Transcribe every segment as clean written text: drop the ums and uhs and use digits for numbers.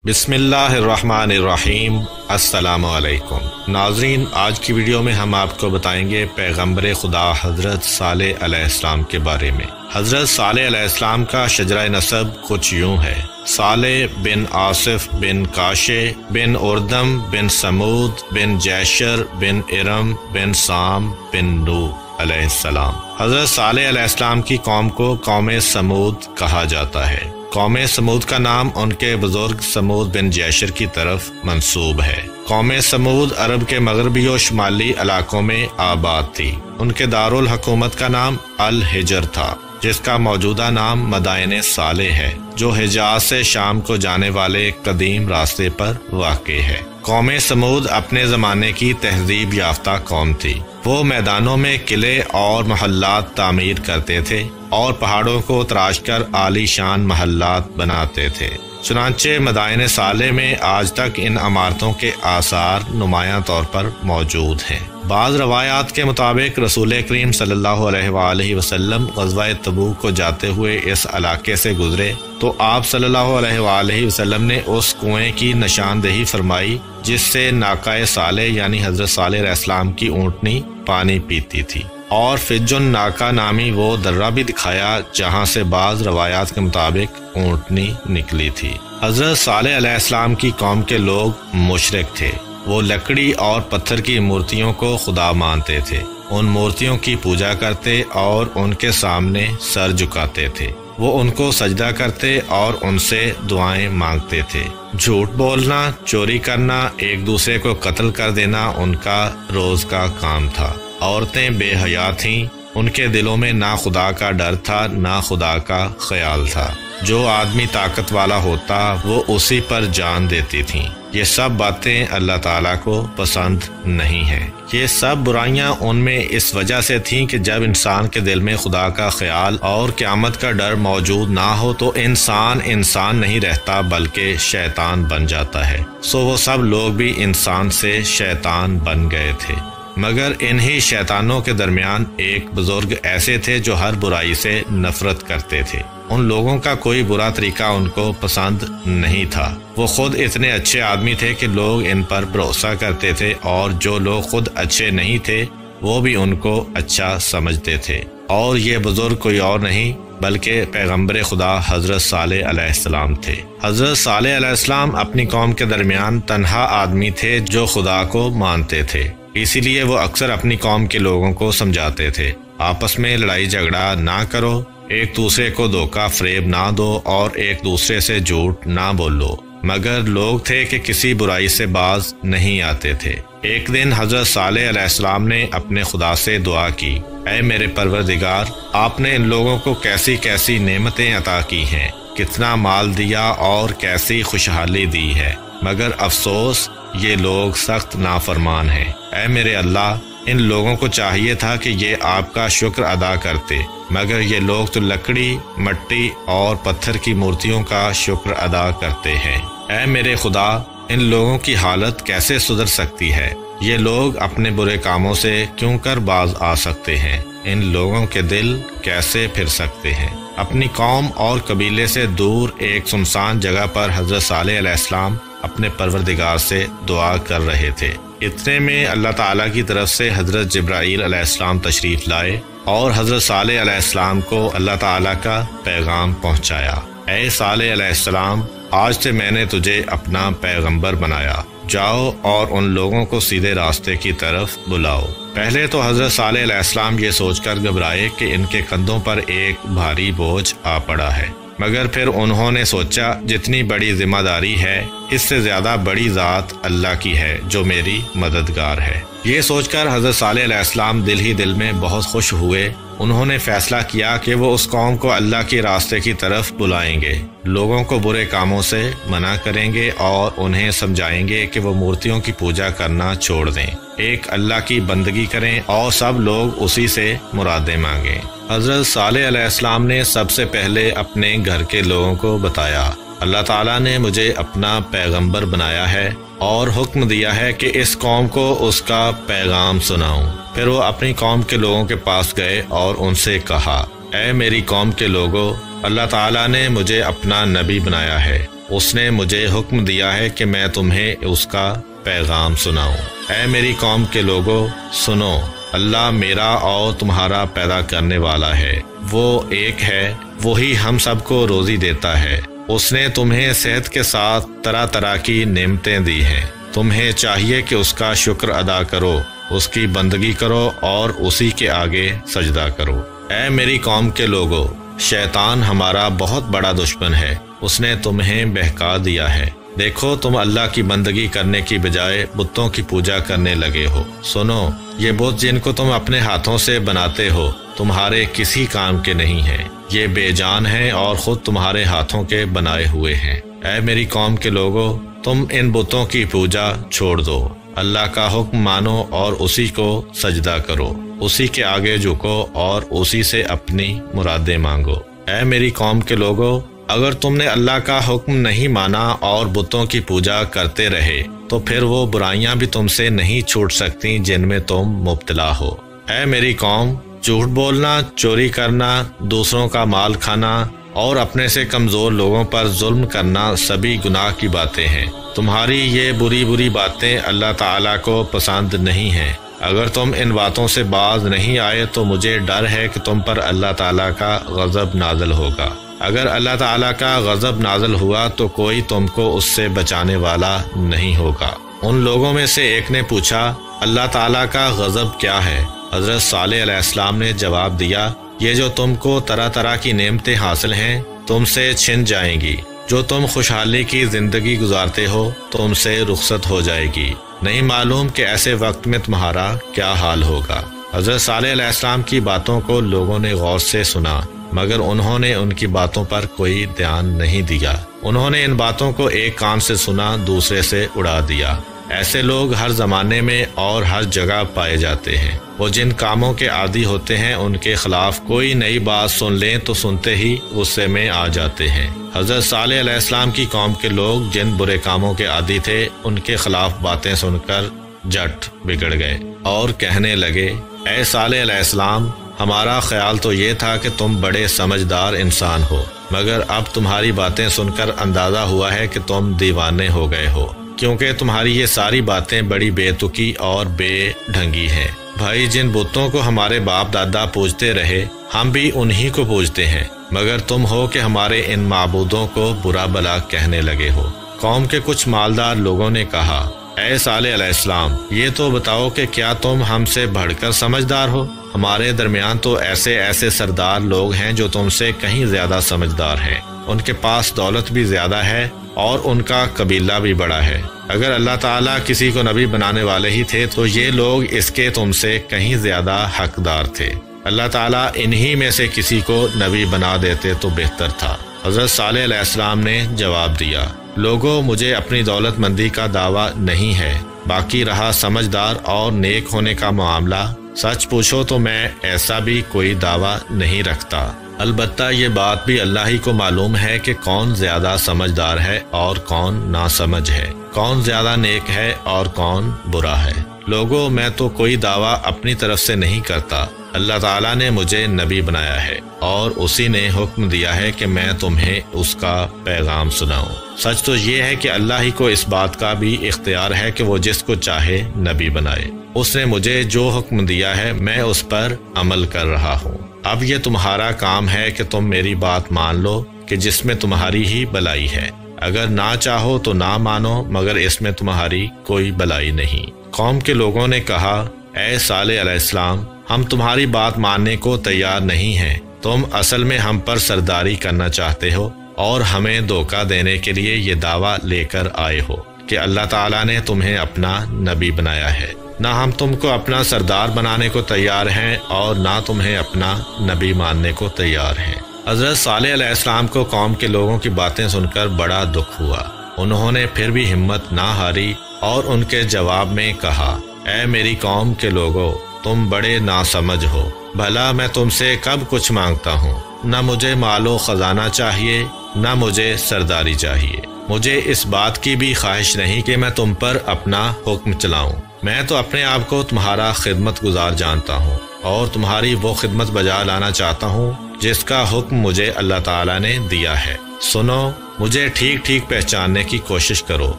بسم اللہ الرحمن الرحیم۔ السلام علیکم ناظرین، آج کی ویڈیو میں ہم آپ کو بتائیں گے پیغمبر خدا حضرت صالح علیہ السلام کے بارے میں۔ حضرت صالح علیہ السلام کا شجرہ نسب کچھ یوں ہے: صالح بن آصف بن کاشے بن اردم بن سمود بن جیشر بن ارم بن سام بن نوح علیہ السلام۔ حضرت صالح علیہ السلام کی قوم کو قوم سمود کہا جاتا ہے۔ قوم سمود کا نام ان کے بزرگ سمود بن جیشر کی طرف منسوب ہے۔ قوم سمود عرب کے مغربی و شمالی علاقوں میں آباد تھی۔ ان کے دارالحکومت کا نام الحجر تھا، جس کا موجودہ نام مدائن صالح ہے، جو حجاز سے شام کو جانے والے قدیم راستے پر واقع ہے۔ قوم سمود اپنے زمانے کی تہذیب یافتہ قوم تھی۔ وہ میدانوں میں قلعے اور محلات تعمیر کرتے تھے اور پہاڑوں کو تراش کر عالی شان محلات بناتے تھے۔ چنانچہ مدائن صالح میں آج تک ان عمارتوں کے آثار نمایاں طور پر موجود ہیں۔ بعض روایات کے مطابق رسول کریم صلی اللہ علیہ وآلہ وسلم غزوہ تبوک کو جاتے ہوئے اس علاقے سے گزرے تو آپ صلی اللہ علیہ وآلہ وسلم نے اس کنویں کی نشاندہی فرمائی جس سے ناقہ صالح یعنی حضرت صالح علیہ السلام کی اونٹنی پانی پیتی تھی، اور فج ناقہ نامی وہ درہ بھی دکھایا جہاں سے بعض روایات کے مطابق اونٹنی نکلی تھی۔ حضرت صالح علیہ السلام کی قوم کے لوگ مشرک تھے۔ وہ لکڑی اور پتھر کی مورتیوں کو خدا مانتے تھے، ان مورتیوں کی پوجا کرتے اور ان کے سامنے سر جھکاتے تھے۔ وہ ان کو سجدہ کرتے اور ان سے دعائیں مانگتے تھے۔ جھوٹ بولنا، چوری کرنا، ایک دوسرے کو قتل کر دینا ان کا روز کا کام تھا۔ عورتیں بے حیا تھیں، ان کے دلوں میں نہ خدا کا ڈر تھا نہ خدا کا خیال تھا۔ جو آدمی طاقت والا ہوتا وہ اسی پر جان دیتی تھیں۔ یہ سب باتیں اللہ تعالیٰ کو پسند نہیں ہیں۔ یہ سب برائیاں ان میں اس وجہ سے تھیں کہ جب انسان کے دل میں خدا کا خیال اور قیامت کا ڈر موجود نہ ہو تو انسان نہیں رہتا بلکہ شیطان بن جاتا ہے۔ سو وہ سب لوگ بھی انسان سے شیطان بن گئے تھے۔ مگر انہی شیطانوں کے درمیان ایک بزرگ ایسے تھے جو ہر برائی سے نفرت کرتے تھے۔ ان لوگوں کا کوئی برا طریقہ ان کو پسند نہیں تھا۔ وہ خود اتنے اچھے آدمی تھے کہ لوگ ان پر بھروسہ کرتے تھے، اور جو لوگ خود اچھے نہیں تھے وہ بھی ان کو اچھا سمجھتے تھے۔ اور یہ بزرگ کوئی اور نہیں بلکہ پیغمبر خدا حضرت صالح علیہ السلام تھے۔ حضرت صالح علیہ السلام اپنی قوم کے درمیان تنہا آدمی تھے جو خدا کو مانتے تھے، اسی لیے وہ اکثر اپنی قوم کے لوگوں کو سمجھاتے تھے: آپس میں لڑائی جھگڑا نہ کرو، ایک دوسرے کو دھوکہ فریب نہ دو اور ایک دوسرے سے جھوٹ نہ بولو۔ مگر لوگ تھے کہ کسی برائی سے باز نہیں آتے تھے۔ ایک دن حضرت صالح علیہ السلام نے اپنے خدا سے دعا کی: اے میرے پروردگار، آپ نے ان لوگوں کو کیسی کیسی نعمتیں عطا کی ہیں، کتنا مال دیا اور کیسی خوشحالی دی ہے، مگر افسوس یہ لوگ سخت نافرمان ہیں۔ اے میرے اللہ، ان لوگوں کو چاہیے تھا کہ یہ آپ کا شکر ادا کرتے، مگر یہ لوگ تو لکڑی، مٹی اور پتھر کی مورتیوں کا شکر ادا کرتے ہیں۔ اے میرے خدا، ان لوگوں کی حالت کیسے سدھر سکتی ہے؟ یہ لوگ اپنے برے کاموں سے کیوں کر باز آ سکتے ہیں؟ ان لوگوں کے دل کیسے پھر سکتے ہیں؟ اپنی قوم اور قبیلے سے دور ایک سنسان جگہ پر حضرت صالح علیہ السلام اپنے پروردگار سے دعا کر رہے تھے۔ اتنے میں اللہ تعالیٰ کی طرف سے حضرت جبرائیل علیہ السلام تشریف لائے اور حضرت صالح علیہ السلام کو اللہ تعالیٰ کا پیغام پہنچایا: اے صالح علیہ السلام، آج سے میں نے تجھے اپنا پیغمبر بنایا، جاؤ اور ان لوگوں کو سیدھے راستے کی طرف بلاؤ۔ پہلے تو حضرت صالح علیہ السلام یہ سوچ کر گھبرائے کہ ان کے کندھوں پر ایک بھاری بوجھ آ پڑا ہے، مگر پھر انہوں نے سوچا جتنی بڑی ذمہ داری ہے اس سے زیادہ بڑی ذات اللہ کی ہے جو میری مددگار ہے۔ یہ سوچ کر حضرت صالح علیہ السلام دل ہی دل میں بہت خوش ہوئے۔ انہوں نے فیصلہ کیا کہ وہ اس قوم کو اللہ کے راستے کی طرف بلائیں گے، لوگوں کو برے کاموں سے منع کریں گے اور انہیں سمجھائیں گے کہ وہ مورتیوں کی پوجا کرنا چھوڑ دیں، ایک اللہ کی بندگی کریں اور سب لوگ اسی سے مرادیں مانگیں۔ حضرت صالح علیہ السلام نے سب سے پہلے اپنے گھر کے لوگوں کو بتایا: اللہ تعالیٰ نے مجھے اپنا پیغمبر بنایا ہے اور حکم دیا ہے کہ اس قوم کو اس کا پیغام سناؤں۔ پھر وہ اپنی قوم کے لوگوں کے پاس گئے اور ان سے کہا: اے میری قوم کے لوگوں، اللہ تعالیٰ نے مجھے اپنا نبی بنایا ہے اس نے مجھے حکم دیا ہے کہ میں تمہیں اس کا پیغام سناؤں۔ اے میری قوم کے لوگو سنو، اللہ میرا اور تمہارا پیدا کرنے والا ہے، وہ ایک ہے، وہی ہم سب کو روزی دیتا ہے۔ اس نے تمہیں صحت کے ساتھ طرح طرح کی نعمتیں دی ہیں، تمہیں چاہیے کہ اس کا شکر ادا کرو، اس کی بندگی کرو اور اسی کے آگے سجدہ کرو۔ اے میری قوم کے لوگو، شیطان ہمارا بہت بڑا دشمن ہے، اس نے تمہیں بہکا دیا ہے۔ دیکھو تم اللہ کی بندگی کرنے کی بجائے بتوں کی پوجا کرنے لگے ہو۔ سنو، یہ بت جن کو تم اپنے ہاتھوں سے بناتے ہو تمہارے کسی کام کے نہیں ہیں، یہ بے جان ہیں اور خود تمہارے ہاتھوں کے بنائے ہوئے ہیں۔ اے میری قوم کے لوگو، تم ان بتوں کی پوجا چھوڑ دو، اللہ کا حکم مانو اور اسی کو سجدہ کرو، اسی کے آگے جھکو اور اسی سے اپنی مرادیں مانگو۔ اے میری قوم کے لوگو، اگر تم نے اللہ کا حکم نہیں مانا اور بتوں کی پوجا کرتے رہے تو پھر وہ برائیاں بھی تم سے نہیں چھوٹ سکتی جن میں تم مبتلا ہو۔ اے میری قوم، جھوٹ بولنا، چوری کرنا، دوسروں کا مال کھانا اور اپنے سے کمزور لوگوں پر ظلم کرنا سبھی گناہ کی باتیں ہیں۔ تمہاری یہ بری باتیں اللہ تعالیٰ کو پسند نہیں ہیں۔ اگر تم ان باتوں سے باز نہیں آئے تو مجھے ڈر ہے کہ تم پر اللہ تعالیٰ کا غضب نازل ہوگا۔ اگر اللہ تعالیٰ کا غضب نازل ہوا تو کوئی تم کو اس سے بچانے والا نہیں ہوگا۔ ان لوگوں میں سے ایک نے پوچھا، اللہ تعالیٰ کا غضب کیا ہے؟ حضرت صالح علیہ السلام نے جواب دیا، یہ جو تم کو طرح طرح کی نعمتیں حاصل ہیں تم سے چھن جائیں گی، جو تم خوشحالی کی زندگی گزارتے ہو تم سے رخصت ہو جائے گی، نہیں معلوم کہ ایسے وقت میں تمہارا کیا حال ہوگا۔ حضرت صالح علیہ السلام کی باتوں کو لوگوں نے غور سے سنا، مگر انہوں نے ان کی باتوں پر کوئی دھیان نہیں دیا۔ انہوں نے ان باتوں کو ایک کان سے سنا، دوسرے سے اڑا دیا۔ ایسے لوگ ہر زمانے میں اور ہر جگہ پائے جاتے ہیں۔ وہ جن کاموں کے عادی ہوتے ہیں ان کے خلاف کوئی نئی بات سن لیں تو سنتے ہی غصے میں آ جاتے ہیں۔ حضرت صالح علیہ السلام کی قوم کے لوگ جن برے کاموں کے عادی تھے ان کے خلاف باتیں سن کر جٹ بگڑ گئے اور کہنے لگے، اے صالح علیہ السلام، ہمارا خیال تو یہ تھا کہ تم بڑے سمجھدار انسان ہو، مگر اب تمہاری باتیں سن کر اندازہ ہوا ہے کہ تم دیوانے ہو گئے ہو، کیونکہ تمہاری یہ ساری باتیں بڑی بے تکی اور بے ڈھنگی ہیں۔ بھائی، جن بتوں کو ہمارے باپ دادا پوجتے رہے ہم بھی انہی کو پوجتے ہیں، مگر تم ہو کہ ہمارے ان معبودوں کو برا بھلا کہنے لگے ہو۔ قوم کے کچھ مالدار لوگوں نے کہا، اے صالح علیہ السلام، یہ تو بتاؤ کہ کیا تم ہم سے بڑھ کر سمجھدار ہو؟ ہمارے درمیان تو ایسے سردار لوگ ہیں جو تم سے کہیں زیادہ سمجھدار ہیں، ان کے پاس دولت بھی زیادہ ہے اور ان کا قبیلہ بھی بڑا ہے۔ اگر اللہ تعالیٰ کسی کو نبی بنانے والے ہی تھے تو یہ لوگ اس کے تم سے کہیں زیادہ حقدار تھے۔ اللہ تعالیٰ انہی میں سے کسی کو نبی بنا دیتے تو بہتر تھا۔ حضرت صالح علیہ السلام نے جواب دیا، لوگوں، مجھے اپنی دولت مندی کا دعویٰ نہیں ہے، باقی رہا سمجھدار اور نیک ہونے کا معاملہ، سچ پوچھو تو میں ایسا بھی کوئی دعویٰ نہیں رکھتا۔ البتہ یہ بات بھی اللہ ہی کو معلوم ہے کہ کون زیادہ سمجھدار ہے اور کون ناسمجھ ہے، کون زیادہ نیک ہے اور کون برا ہے۔ لوگوں، میں تو کوئی دعویٰ اپنی طرف سے نہیں کرتا، اللہ تعالیٰ نے مجھے نبی بنایا ہے اور اسی نے حکم دیا ہے کہ میں تمہیں اس کا پیغام سناؤں۔ سچ تو یہ ہے کہ اللہ ہی کو اس بات کا بھی اختیار ہے کہ وہ جس کو چاہے نبی بنائے۔ اس نے مجھے جو حکم دیا ہے میں اس پر عمل کر رہا ہوں۔ اب یہ تمہارا کام ہے کہ تم میری بات مان لو کہ جس میں تمہاری ہی بلائی ہے، اگر نہ چاہو تو نہ مانو، مگر اس میں تمہاری کوئی بلائی نہیں۔ قوم کے لوگوں نے کہا، اے صالح علیہ السلام، ہم تمہاری بات ماننے کو تیار نہیں ہیں، تم اصل میں ہم پر سرداری کرنا چاہتے ہو اور ہمیں دھوکہ دینے کے لیے یہ دعویٰ لے کر آئے ہو کہ اللہ تعالیٰ نے تمہیں اپنا نبی بنایا ہے۔ نہ ہم تم کو اپنا سردار بنانے کو تیار ہیں اور نہ تمہیں اپنا نبی ماننے کو تیار ہیں۔ حضرت صالح علیہ السلام کو قوم کے لوگوں کی باتیں سن کر بڑا دکھ ہوا۔ انہوں نے پھر بھی ہمت نہ ہاری اور ان کے جواب میں کہا، اے میری قوم کے لوگوں، تم بڑے ناسمجھ ہو، بھلا میں تم سے کب کچھ مانگتا ہوں؟ نہ مجھے مال و خزانہ چاہیے، نہ مجھے سرداری چاہیے، مجھے اس بات کی بھی خواہش نہیں کہ میں تم پر اپنا حکم چلاؤں۔ میں تو اپنے آپ کو تمہارا خدمت گزار جانتا ہوں اور تمہاری وہ خدمت بجا لانا چاہتا ہوں جس کا حکم مجھے اللہ تعالیٰ نے دیا ہے۔ سنو، مجھے ٹھیک ٹھیک پہچاننے کی کوشش کرو،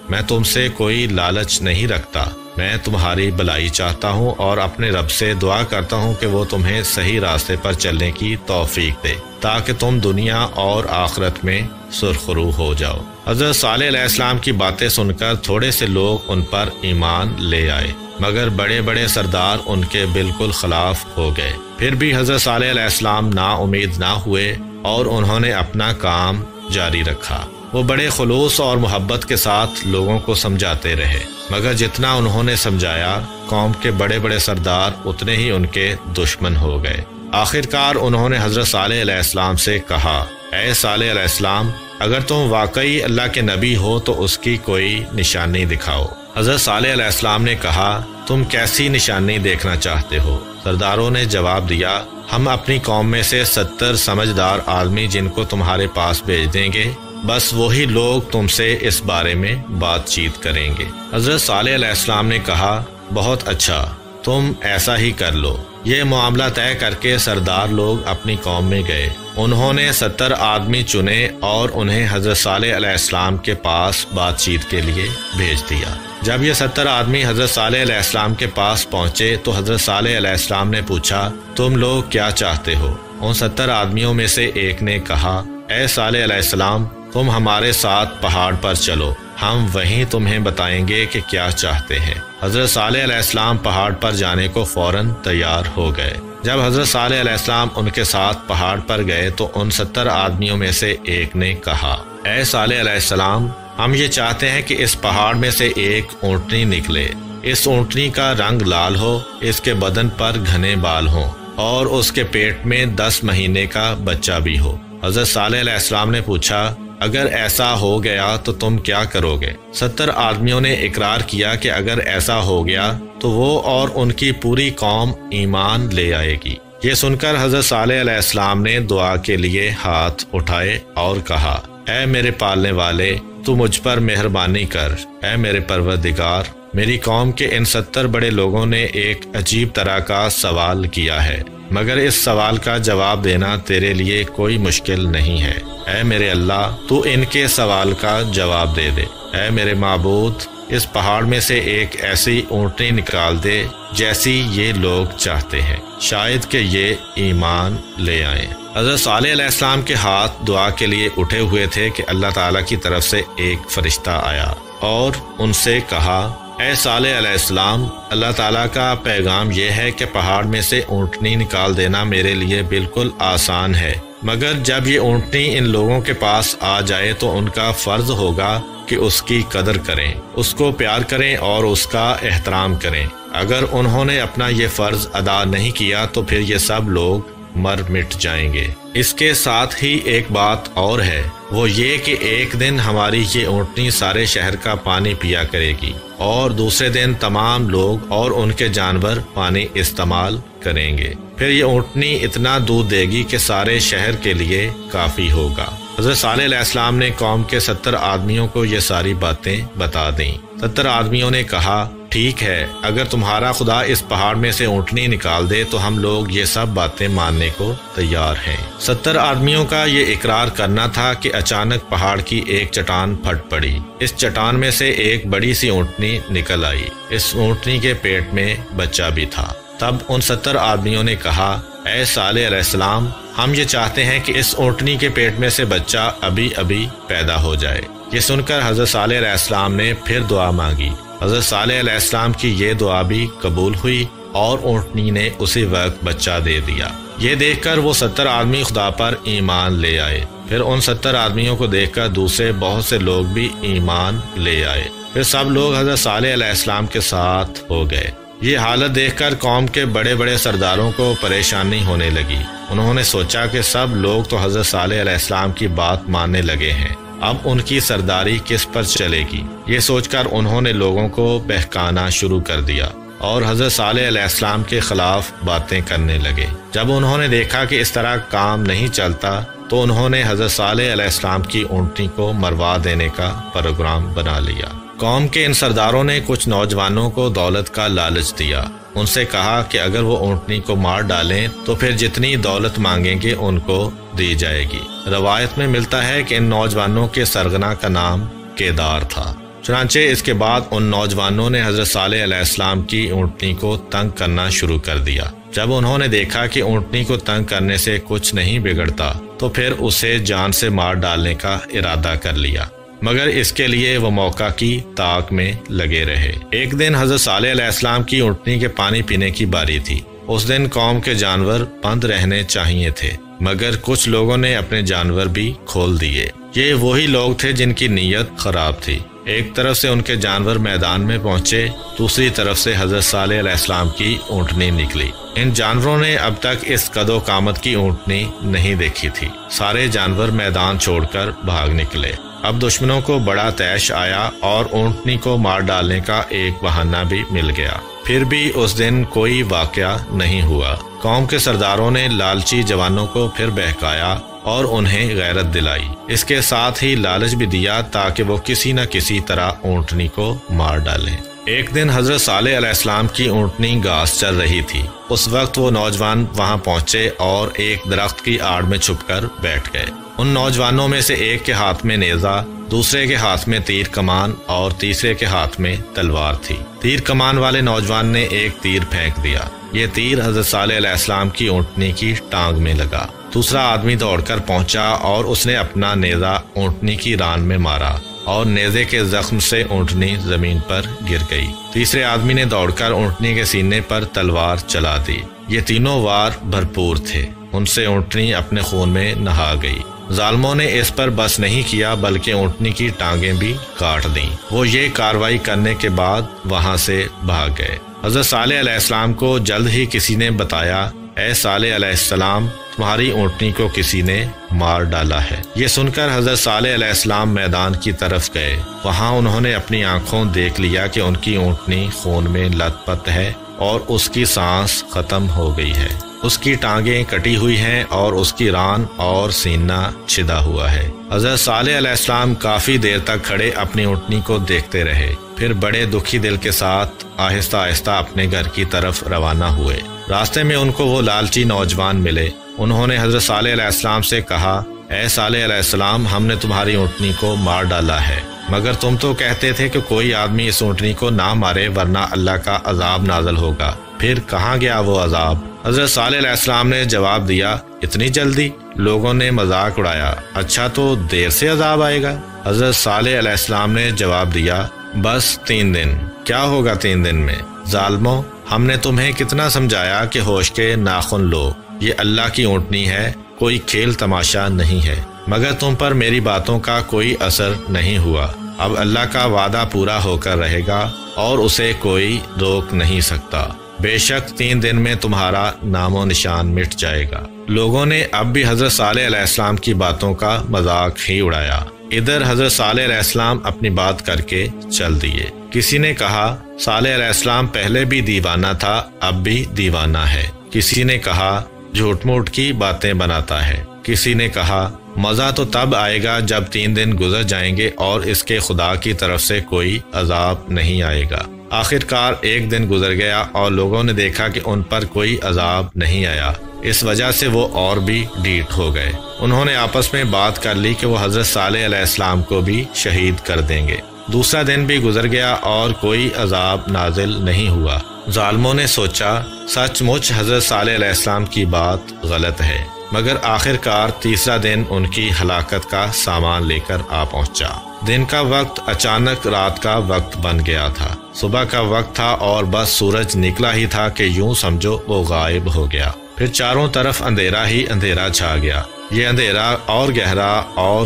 میں تم سے کوئی لالچ نہیں رکھتا، میں تمہاری بھلائی چاہتا ہوں اور اپنے رب سے دعا کرتا ہوں کہ وہ تمہیں صحیح راستے پر چلنے کی توفیق دے تاکہ تم دنیا اور آخرت میں سرخرو ہو جاؤ۔ حضرت صالح علیہ السلام کی باتیں سن کر تھوڑے سے لوگ ان پر ایمان لے آئے، مگر بڑے بڑے سردار ان کے بالکل خلاف ہو گئے۔ پھر بھی حضرت صالح علیہ السلام نا امید نہ ہوئے اور انہوں نے اپنا کام جاری رکھا۔ وہ بڑے خلوص اور محبت کے ساتھ لوگوں کو سمجھاتے رہے، مگر جتنا انہوں نے سمجھایا قوم کے بڑے بڑے سردار اتنے ہی ان کے دشمن ہو گئے۔ آخرکار انہوں نے حضرت صالح علیہ السلام سے کہا، اے صالح علیہ السلام، اگر تم واقعی اللہ کے نبی ہو تو اس کی کوئی نشانی دکھاؤ۔ حضرت صالح علیہ السلام نے کہا، تم کیسی نشانی دیکھنا چاہتے ہو؟ سرداروں نے جواب دیا، ہم اپنی قوم میں سے 70 سمجھدار آدمی جن کو تمہارے پاس بھیج دیں گے، بس وہی لوگ تم سے اس بارے میں بات چیت کریں گے۔ حضرت صالح علیہ السلام نے کہا، بہت اچھا، تم ایسا ہی کر لو۔ یہ معاملہ طے کر کے سردار لوگ اپنی قوم میں گئے۔ انہوں نے 70 آدمی چنے اور انہیں حضرت صالح علیہ السلام کے پاس بات چیت کے لیے بھیج دیا۔ جب یہ 70 آدمی حضرت صالح علیہ السلام کے پاس پہنچے تو حضرت صالح علیہ السلام نے پوچھا، تم لوگ کیا چاہتے ہو؟ ان 70 آدمیوں میں سے ایک نے کہا، اے صالح علیہ السلام، تم ہمارے ساتھ پہاڑ پر چلو، ہم وہیں تمہیں بتائیں گے کہ کیا چاہتے ہیں۔ حضرت صالح علیہ السلام پہاڑ پر جانے کو فوراً تیار ہو گئے۔ جب حضرت صالح علیہ السلام ان کے ساتھ پہاڑ پر گئے تو ان 70 آدمیوں میں سے ایک نے کہا، اے صالح علیہ السلام، ہم یہ چاہتے ہیں کہ اس پہاڑ میں سے ایک اونٹنی نکلے، اس اونٹنی کا رنگ لال ہو، اس کے بدن پر گھنے بال ہوں اور اس کے پیٹ میں 10 مہینے کا بچہ بھی ہو۔ حضرت صالح علیہ السلام نے پوچھا، اگر ایسا ہو گیا تو تم کیا کرو گے؟ 70 آدمیوں نے اقرار کیا کہ اگر ایسا ہو گیا تو وہ اور ان کی پوری قوم ایمان لے آئے گی۔ یہ سن کر حضرت صالح علیہ السلام نے دعا کے لیے ہاتھ اٹھائے اور کہا، اے میرے پالنے والے، تو مجھ پر مہربانی کر، اے میرے پروردگار، میری قوم کے ان 70 بڑے لوگوں نے ایک عجیب طرح کا سوال کیا ہے، مگر اس سوال کا جواب دینا تیرے لیے کوئی مشکل نہیں ہے۔ اے میرے اللہ، تو ان کے سوال کا جواب دے دے۔ اے میرے معبود، اس پہاڑ میں سے ایک ایسی اونٹنی نکال دے جیسی یہ لوگ چاہتے ہیں، شاید کہ یہ ایمان لے آئیں۔ حضرت صالح علیہ السلام کے ہاتھ دعا کے لیے اٹھے ہوئے تھے کہ اللہ تعالیٰ کی طرف سے ایک فرشتہ آیا اور ان سے کہا، اے صالح علیہ السلام، اللہ تعالیٰ کا پیغام یہ ہے کہ پہاڑ میں سے اونٹنی نکال دینا میرے لیے بالکل آسان ہے، مگر جب یہ اونٹنی ان لوگوں کے پاس آ جائے تو ان کا فرض ہوگا کہ اس کی قدر کریں، اس کو پیار کریں اور اس کا احترام کریں۔ اگر انہوں نے اپنا یہ فرض ادا نہیں کیا تو پھر یہ سب لوگ مر مٹ جائیں گے۔ اس کے ساتھ ہی ایک بات اور ہے، وہ یہ کہ ایک دن ہماری یہ اونٹنی سارے شہر کا پانی پیا کرے گی اور دوسرے دن تمام لوگ اور ان کے جانور پانی استعمال کریں گے، پھر یہ اونٹنی اتنا دودھ دے گی کہ سارے شہر کے لیے کافی ہوگا۔ حضرت صالح علیہ السلام نے قوم کے 70 آدمیوں کو یہ ساری باتیں بتا دیں۔ 70 آدمیوں نے کہا، ٹھیک ہے، اگر تمہارا خدا اس پہاڑ میں سے اونٹنی نکال دے تو ہم لوگ یہ سب باتیں ماننے کو تیار ہیں۔ 70 آدمیوں کا یہ اقرار کرنا تھا کہ اچانک پہاڑ کی ایک چٹان پھٹ پڑی۔ اس چٹان میں سے ایک بڑی سی اونٹنی نکل آئی۔ اس اونٹنی کے پیٹ میں بچہ بھی تھا۔ تب ان 70 آدمیوں نے کہا، اے صالح علیہ السلام، ہم یہ چاہتے ہیں کہ اس اونٹنی کے پیٹ میں سے بچہ ابھی ابھی پیدا ہو جائے۔ یہ سن کر حضرت صالح علیہ السلام نے پھر دعا مانگی۔ حضرت صالح علیہ السلام کی یہ دعا بھی قبول ہوئی اور اونٹنی نے اسی وقت بچہ دے دیا۔ یہ دیکھ کر وہ 70 آدمی خدا پر ایمان لے آئے۔ پھر ان 70 آدمیوں کو دیکھ کر دوسرے بہت سے لوگ بھی ایمان لے آئے۔ پھر سب لوگ حضرت صالح علیہ السلام کے ساتھ ہو گئے۔ یہ حالت دیکھ کر قوم کے بڑے بڑے سرداروں کو پریشانی ہونے لگی۔ انہوں نے سوچا کہ سب لوگ تو حضرت صالح علیہ السلام کی بات ماننے لگے ہیں، اب ان کی سرداری کس پر چلے گی؟ یہ سوچ کر انہوں نے لوگوں کو بہکانا شروع کر دیا اور حضرت صالح علیہ السلام کے خلاف باتیں کرنے لگے۔ جب انہوں نے دیکھا کہ اس طرح کام نہیں چلتا تو انہوں نے حضرت صالح علیہ السلام کی اونٹنی کو مروا دینے کا پروگرام بنا لیا۔ قوم کے ان سرداروں نے کچھ نوجوانوں کو دولت کا لالچ دیا۔ ان سے کہا کہ اگر وہ اونٹنی کو مار ڈالیں تو پھر جتنی دولت مانگیں گے ان کو دی جائے گی۔ روایت میں ملتا ہے کہ ان نوجوانوں کے سرغنہ کا نام کیدار تھا۔ چنانچہ اس کے بعد ان نوجوانوں نے حضرت صالح علیہ السلام کی اونٹنی کو تنگ کرنا شروع کر دیا۔ جب انہوں نے دیکھا کہ اونٹنی کو تنگ کرنے سے کچھ نہیں بگڑتا تو پھر اسے جان سے مار ڈالنے کا ارادہ کر لیا، مگر اس کے لیے وہ موقع کی تاک میں لگے رہے۔ ایک دن حضرت صالح علیہ السلام کی اونٹنی کے پانی پینے کی باری تھی۔ اس دن قوم کے جانور بند رہنے چاہیے تھے، مگر کچھ لوگوں نے اپنے جانور بھی کھول دیے۔ یہ وہی لوگ تھے جن کی نیت خراب تھی۔ ایک طرف سے ان کے جانور میدان میں پہنچے، دوسری طرف سے حضرت صالح علیہ السلام کی اونٹنی نکلی۔ ان جانوروں نے اب تک اس قد و قامت کی اونٹنی نہیں دیکھی تھی۔ سارے جانور میدان چھوڑ کر بھاگ نکلے۔ اب دشمنوں کو بڑا طیش آیا اور اونٹنی کو مار ڈالنے کا ایک بہانہ بھی مل گیا۔ پھر بھی اس دن کوئی واقعہ نہیں ہوا۔ قوم کے سرداروں نے لالچی جوانوں کو پھر بہکایا اور انہیں غیرت دلائی۔ اس کے ساتھ ہی لالچ بھی دیا تاکہ وہ کسی نہ کسی طرح اونٹنی کو مار ڈالیں۔ ایک دن حضرت صالح علیہ السلام کی اونٹنی گھاس چر رہی تھی۔ اس وقت وہ نوجوان وہاں پہنچے اور ایک درخت کی آڑ میں چھپ کر بیٹھ گئے۔ ان نوجوانوں میں سے ایک کے ہاتھ میں نیزہ، دوسرے کے ہاتھ میں تیر کمان اور تیسرے کے ہاتھ میں تلوار تھی۔ تیر کمان والے نوجوان نے ایک تیر پھینک دیا۔ یہ تیر حضرت صالح علیہ السلام کی اونٹنی کی ٹانگ میں لگا۔ دوسرا آدمی دوڑ کر پہنچا اور اس نے اپنا نیزہ اونٹنی کی ران میں مارا اور نیزے کے زخم سے اونٹنی زمین پر گر گئی۔ تیسرے آدمی نے دوڑ کر اونٹنی کے سینے پر تلوار چلا دی۔ یہ تینوں وار بھرپور تھے۔ ان سے اونٹنی اپنے خون میں نہا گئی۔ ظالموں نے اس پر بس نہیں کیا بلکہ اونٹنی کی ٹانگیں بھی کاٹ دیں۔ وہ یہ کارروائی کرنے کے بعد وہاں سے بھاگ گئے۔ حضرت صالح علیہ السلام کو جلد ہی کسی نے بتایا، اے صالح علیہ السلام، تمہاری اونٹنی کو کسی نے مار ڈالا ہے۔ یہ سن کر حضرت صالح علیہ السلام میدان کی طرف گئے۔ وہاں انہوں نے اپنی آنکھوں دیکھ لیا کہ ان کی اونٹنی خون میں لت پت ہے اور اس کی سانس ختم ہو گئی ہے۔ اس کی ٹانگیں کٹی ہوئی ہیں اور اس کی ران اور سینہ چھدا ہوا ہے۔ حضرت صالح علیہ السلام کافی دیر تک کھڑے اپنی اونٹنی کو دیکھتے رہے، پھر بڑے دکھی دل کے ساتھ آہستہ آہستہ اپنے گھر کی طرف روانہ ہوئے۔ راستے میں ان کو وہ لالچی نوجوان ملے۔ انہوں نے حضرت صالح علیہ السلام سے کہا، اے صالح علیہ السلام، ہم نے تمہاری اونٹنی کو مار ڈالا ہے، مگر تم تو کہتے تھے کہ کوئی آدمی اس اونٹنی کو نہ مارے ورنہ اللہ کا عذاب نازل ہوگا، پھر کہاں گیا وہ عذاب؟ حضرت صالح علیہ السلام نے جواب دیا، اتنی جلدی؟ لوگوں نے مذاق اڑایا، اچھا تو دیر سے عذاب آئے گا؟ حضرت صالح علیہ السلام نے جواب دیا، بس 3 دن۔ کیا ہوگا 3 دن میں؟ ظالموں، ہم نے تمہیں کتنا سمجھایا کہ ہوش کے ناخن لو، یہ اللہ کی اونٹنی ہے، کوئی کھیل تماشا نہیں ہے، مگر تم پر میری باتوں کا کوئی اثر نہیں ہوا۔ اب اللہ کا وعدہ پورا ہو کر رہے گا اور اسے کوئی روک نہیں سکتا۔ بے شک 3 دن میں تمہارا نام و نشان مٹ جائے گا۔ لوگوں نے اب بھی حضرت صالح علیہ السلام کی باتوں کا مذاق ہی اڑایا۔ ادھر حضرت صالح علیہ السلام اپنی بات کر کے چل دیے۔ کسی نے کہا، صالح علیہ السلام پہلے بھی دیوانہ تھا، اب بھی دیوانہ ہے۔ کسی نے کہا، جھوٹ موٹ کی باتیں بناتا ہے۔ کسی نے کہا، مزہ تو تب آئے گا جب 3 دن گزر جائیں گے اور اس کے خدا کی طرف سے کوئی عذاب نہیں آئے گا۔ آخرکار 1 دن گزر گیا اور لوگوں نے دیکھا کہ ان پر کوئی عذاب نہیں آیا۔ اس وجہ سے وہ اور بھی ڈھیٹ ہو گئے۔ انہوں نے آپس میں بات کر لی کہ وہ حضرت صالح علیہ السلام کو بھی شہید کر دیں گے۔ دوسرا دن بھی گزر گیا اور کوئی عذاب نازل نہیں ہوا۔ ظالموں نے سوچا، سچ مچ حضرت صالح علیہ السلام کی بات غلط ہے، مگر آخرکار تیسرا دن ان کی ہلاکت کا سامان لے کر آ پہنچا۔ دن کا وقت اچانک رات کا وقت بن گیا تھا۔ صبح کا وقت تھا اور بس سورج نکلا ہی تھا کہ یوں سمجھو وہ غائب ہو گیا۔ پھر چاروں طرف اندھیرا ہی اندھیرا چھا گیا۔ یہ اندھیرا اور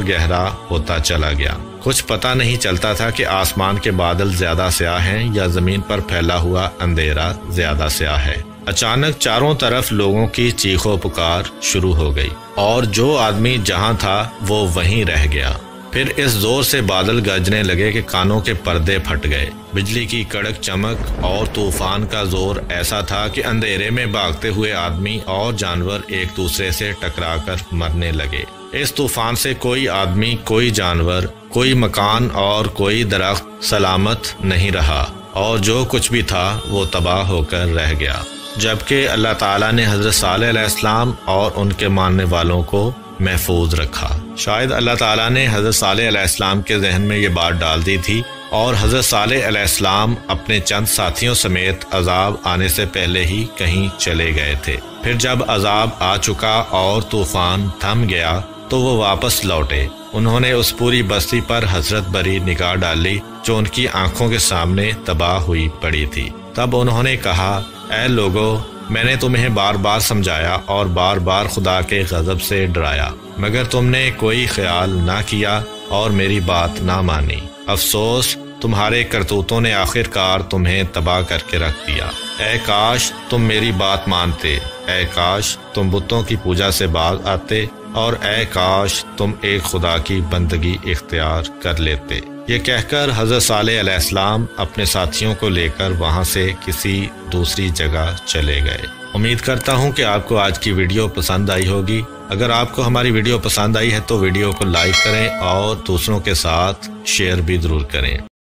گہرا ہوتا چلا گیا۔ کچھ پتہ نہیں چلتا تھا کہ آسمان کے بادل زیادہ سیاہ ہیں یا زمین پر پھیلا ہوا اندھیرا زیادہ سیاہ ہے۔ اچانک چاروں طرف لوگوں کی چیخ و پکار شروع ہو گئی اور جو آدمی جہاں تھا وہ وہیں رہ گیا۔ پھر اس زور سے بادل گرجنے لگے کہ کانوں کے پردے پھٹ گئے۔ بجلی کی کڑک چمک اور طوفان کا زور ایسا تھا کہ اندھیرے میں بھاگتے ہوئے آدمی اور جانور ایک دوسرے سے ٹکرا کر مرنے لگے۔ اس طوفان سے کوئی آدمی، کوئی جانور، کوئی مکان اور کوئی درخت سلامت نہیں رہا اور جو کچھ بھی تھا وہ تباہ ہو کر رہ گیا۔ جبکہ اللہ تعالیٰ نے حضرت صالح علیہ السلام اور ان کے ماننے والوں کو محفوظ رکھا۔ شاید اللہ تعالیٰ نے حضرت صالح علیہ السلام کے ذہن میں یہ بات ڈال دی تھی اور حضرت صالح علیہ السلام اپنے چند ساتھیوں سمیت عذاب آنے سے پہلے ہی کہیں چلے گئے تھے۔ پھر جب عذاب آ چکا اور طوفان تھم گیا تو وہ واپس لوٹے۔ انہوں نے اس پوری بستی پر حسرت بھری نگاہ ڈالی جو ان کی آنکھوں کے سامنے تباہ ہوئی پڑی تھی۔ تب انہوں نے کہا، اے لوگو، میں نے تمہیں بار بار سمجھایا اور بار بار خدا کے غضب سے ڈرایا، مگر تم نے کوئی خیال نہ کیا اور میری بات نہ مانی۔ افسوس، تمہارے کرتوتوں نے آخر کار تمہیں تباہ کر کے رکھ دیا۔ اے کاش تم میری بات مانتے، اے کاش تم بتوں کی پوجا سے باز آتے، اور اے کاش تم ایک خدا کی بندگی اختیار کر لیتے۔ یہ کہہ کر حضرت صالح علیہ السلام اپنے ساتھیوں کو لے کر وہاں سے کسی دوسری جگہ چلے گئے۔ امید کرتا ہوں کہ آپ کو آج کی ویڈیو پسند آئی ہوگی۔ اگر آپ کو ہماری ویڈیو پسند آئی ہے تو ویڈیو کو لائک کریں اور دوسروں کے ساتھ شیئر بھی ضرور کریں۔